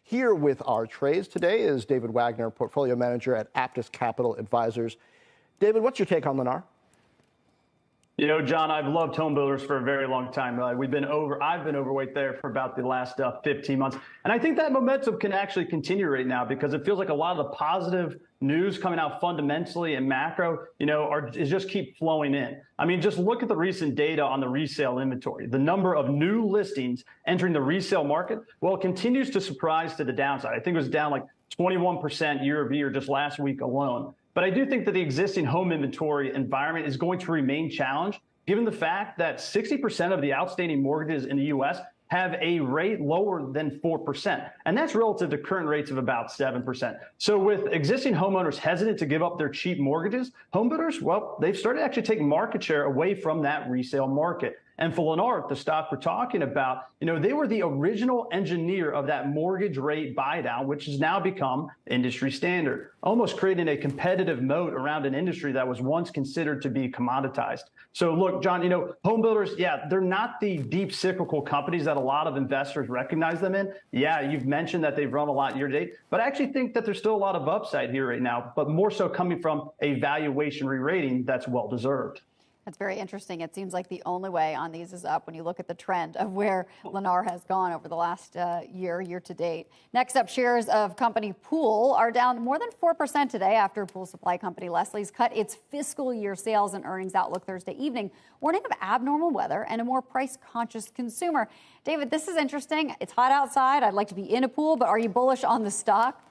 Here with our trades today is David Wagner, portfolio manager at Aptus Capital Advisors. David, what's your take on Lennar? You know, John, I've loved home builders for a very long time. I've been overweight there for about the last 15 months. And I think that momentum can actually continue right now because it feels like a lot of the positive news coming out fundamentally and macro, is just keep flowing in. I mean, just look at the recent data on the resale inventory. The number of new listings entering the resale market, well, it continues to surprise to the downside. I think it was down like 21% year over year just last week alone. But I do think that the existing home inventory environment is going to remain challenged, given the fact that 60% of the outstanding mortgages in the U.S. have a rate lower than 4%. And that's relative to current rates of about 7%. So with existing homeowners hesitant to give up their cheap mortgages, home builders, well, they've started to actually take market share away from that resale market. And for Lennar, the stock we're talking about, they were the original engineer of that mortgage rate buy down, which has now become industry standard, almost creating a competitive moat around an industry that was once considered to be commoditized. So look, John, home builders, they're not the deep cyclical companies that a lot of investors recognize them in. Yeah, you've mentioned that they've run a lot year to date, but I actually think that there's still a lot of upside here right now, but more so coming from a valuation re-rating that's well deserved. That's very interesting. It seems like the only way on these is up when you look at the trend of where Lennar has gone over the last year to date. Next up, shares of company Pool are down more than 4% today after pool supply company Leslie's cut its fiscal year sales and earnings outlook Thursday evening, warning of abnormal weather and a more price-conscious consumer. David, this is interesting. It's hot outside. I'd like to be in a pool, but are you bullish on the stock?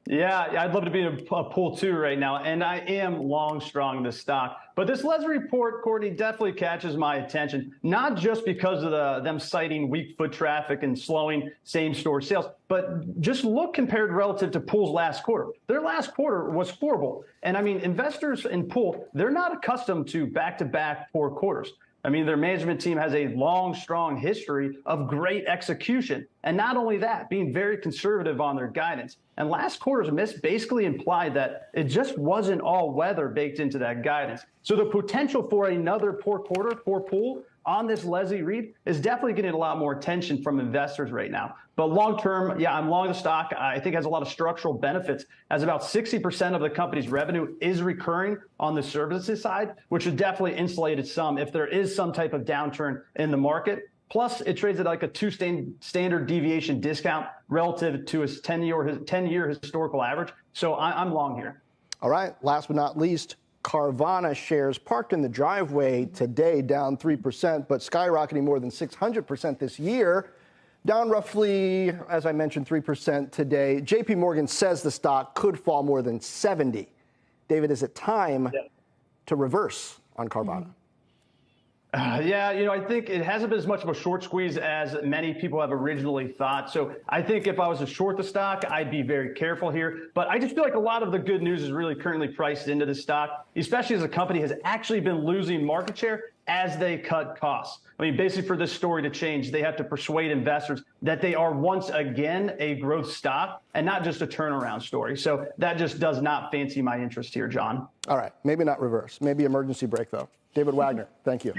Yeah, I'd love to be in a pool too right now, and I am long strong this stock. But this Leslie report, Courtney, definitely catches my attention, not just because of them citing weak foot traffic and slowing same-store sales, but just look compared relative to Pool's last quarter. Their last quarter was horrible. And I mean, investors in Pool, they're not accustomed to back-to-back poor quarters. I mean, their management team has a long, strong history of great execution. And not only that, being very conservative on their guidance. And last quarter's miss basically implied that it just wasn't all weather baked into that guidance. So the potential for another poor quarter for Pool on this Leslie read is definitely getting a lot more attention from investors right now. But long term, yeah, I'm long the stock. I think it has a lot of structural benefits, as about 60% of the company's revenue is recurring on the services side, which would definitely insulate it some if there is some type of downturn in the market. Plus, it trades at like a standard deviation discount relative to its 10-year historical average. So I'm long here. All right. Last but not least, Carvana shares parked in the driveway today down 3%, but skyrocketing more than 600% this year, down roughly, as I mentioned, 3% today. JP Morgan says the stock could fall more than 70. David, is it time to reverse on Carvana? Yeah, I think it hasn't been as much of a short squeeze as many people have originally thought. So I think if I was to short the stock, I'd be very careful here. But I just feel like a lot of the good news is really currently priced into the stock, especially as the company has actually been losing market share as they cut costs. I mean, basically for this story to change, they have to persuade investors that they are once again a growth stock and not just a turnaround story. So that just does not fancy my interest here, John. All right. Maybe not reverse. Maybe emergency brake, though. David Wagner, thank you.